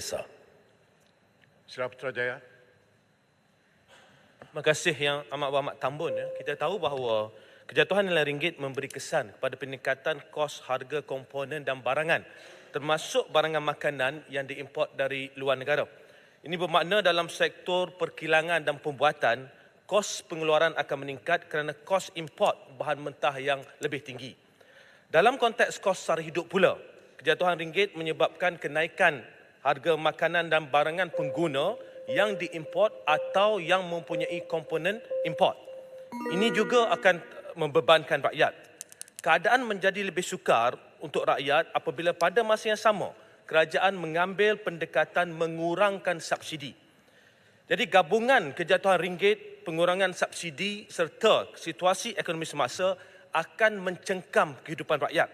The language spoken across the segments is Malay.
besar. Sila Putrajaya. Terima kasih Yang Amat Berhormat Tambun. Kita tahu bahawa kejatuhan nilai ringgit memberi kesan kepada peningkatan kos harga komponen dan barangan, termasuk barangan makanan yang diimport dari luar negara. Ini bermakna dalam sektor perkilangan dan pembuatan, kos pengeluaran akan meningkat kerana kos import bahan mentah yang lebih tinggi. Dalam konteks kos sara hidup pula, kejatuhan ringgit menyebabkan kenaikan harga makanan dan barangan pengguna yang diimport atau yang mempunyai komponen import. Ini juga akan membebankan rakyat. Keadaan menjadi lebih sukar untuk rakyat apabila pada masa yang sama kerajaan mengambil pendekatan mengurangkan subsidi. Jadi gabungan kejatuhan ringgit, pengurangan subsidi serta situasi ekonomi semasa akan mencengkam kehidupan rakyat.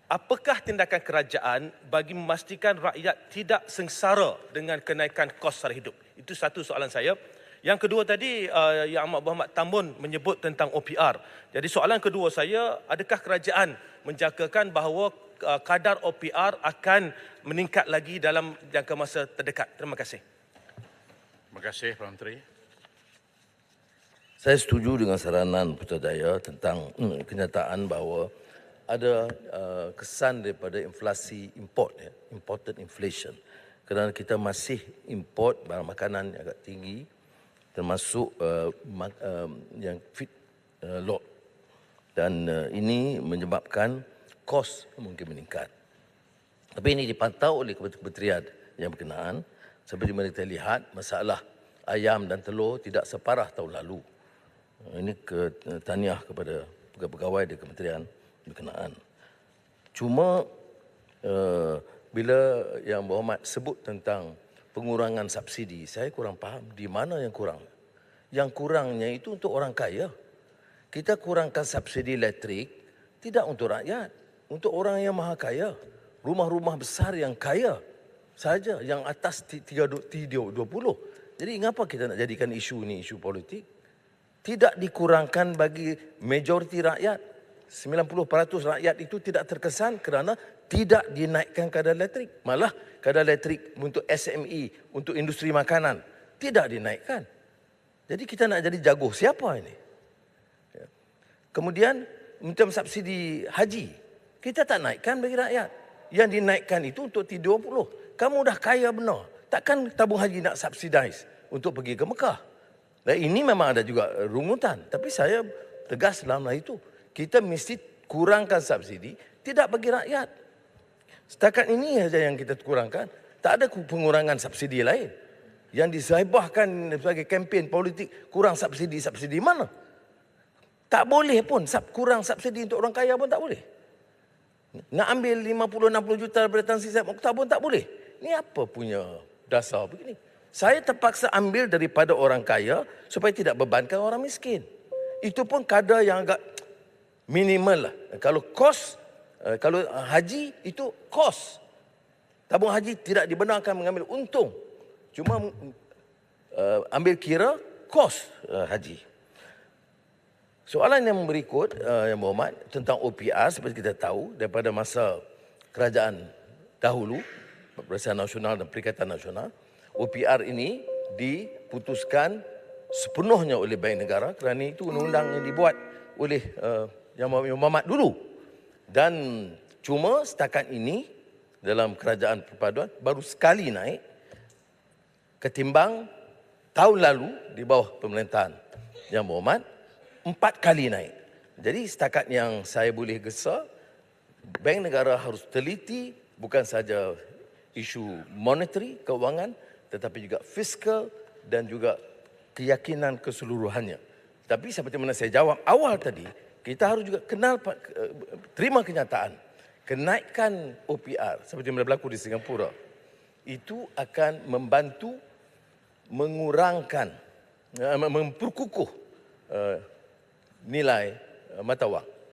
Apakah tindakan kerajaan bagi memastikan rakyat tidak sengsara dengan kenaikan kos sara hidup? Itu satu soalan saya. Yang kedua tadi, Yang Amat Berhormat Tambun menyebut tentang OPR. Jadi soalan kedua saya, adakah kerajaan menjagakan bahawa kadar OPR akan meningkat lagi dalam jangka masa terdekat? Terima kasih. Terima kasih, Pak Menteri. Saya setuju dengan saranan Putrajaya tentang kenyataan bahawa ada kesan daripada inflasi import, imported inflation. Kerana kita masih import barang makanan yang agak tinggi, termasuk yang feedlot. Dan ini menyebabkan kos mungkin meningkat. Tapi ini dipantau oleh kementerian yang berkenaan. Seperti mana kita lihat, masalah ayam dan telur tidak separah tahun lalu. Ini tahniah kepada pegawai di kementerian berkenaan. Cuma bila Yang Berhormat sebut tentang pengurangan subsidi, saya kurang faham di mana yang kurang. Yang kurangnya itu untuk orang kaya. Kita kurangkan subsidi elektrik tidak untuk rakyat, untuk orang yang maha kaya. Rumah-rumah besar yang kaya saja, yang atas 320. Jadi mengapa kita nak jadikan isu ini isu politik? Tidak dikurangkan bagi majoriti rakyat. 90% rakyat itu tidak terkesan kerana tidak dinaikkan kadar elektrik. Malah kadar elektrik untuk SME, untuk industri makanan tidak dinaikkan. Jadi kita nak jadi jago siapa ini? Kemudian macam subsidi haji, kita tak naikkan bagi rakyat. Yang dinaikkan itu untuk T20. Kamu dah kaya benar, takkan tabung haji nak subsidize untuk pergi ke Mekah? Dan ini memang ada juga rungutan, tapi saya tegas dalam hal itu. Kita mesti kurangkan subsidi, tidak bagi rakyat. Setakat ini saja yang kita kurangkan. Tak ada pengurangan subsidi lain. Yang disahibahkan sebagai kempen politik, kurang subsidi mana? Tak boleh pun, kurang subsidi untuk orang kaya pun tak boleh. Nak ambil 50-60 juta daripada Tan Sri Zat Mokhtar pun tak boleh. Ini apa punya dasar begini? Saya terpaksa ambil daripada orang kaya supaya tidak bebankan orang miskin. Itu pun kadar yang agak minimal lah. Kalau kos, kalau haji itu kos. Tabung haji tidak dibenarkan mengambil untung. Cuma ambil kira kos haji. Soalan yang berikut, Yang Berhormat, tentang OPR seperti kita tahu daripada masa kerajaan dahulu, Barisan Nasional dan Perikatan Nasional, OPR ini diputuskan sepenuhnya oleh Bank Negara kerana itu undang-undang yang dibuat oleh Yang Berhormat dulu. Dan cuma setakat ini dalam kerajaan perpaduan baru sekali naik ketimbang tahun lalu di bawah pemerintahan Yang Berhormat 4 kali naik. Jadi setakat yang saya boleh gesa, Bank Negara harus teliti bukan saja isu monetary, keuangan, tetapi juga fiskal dan juga keyakinan keseluruhannya. Tapi seperti mana saya jawab awal tadi, kita harus juga terima kenyataan. Kenaikan OPR seperti yang berlaku di Singapura itu akan membantu mengurangkan, memperkukuh nilai mata wang.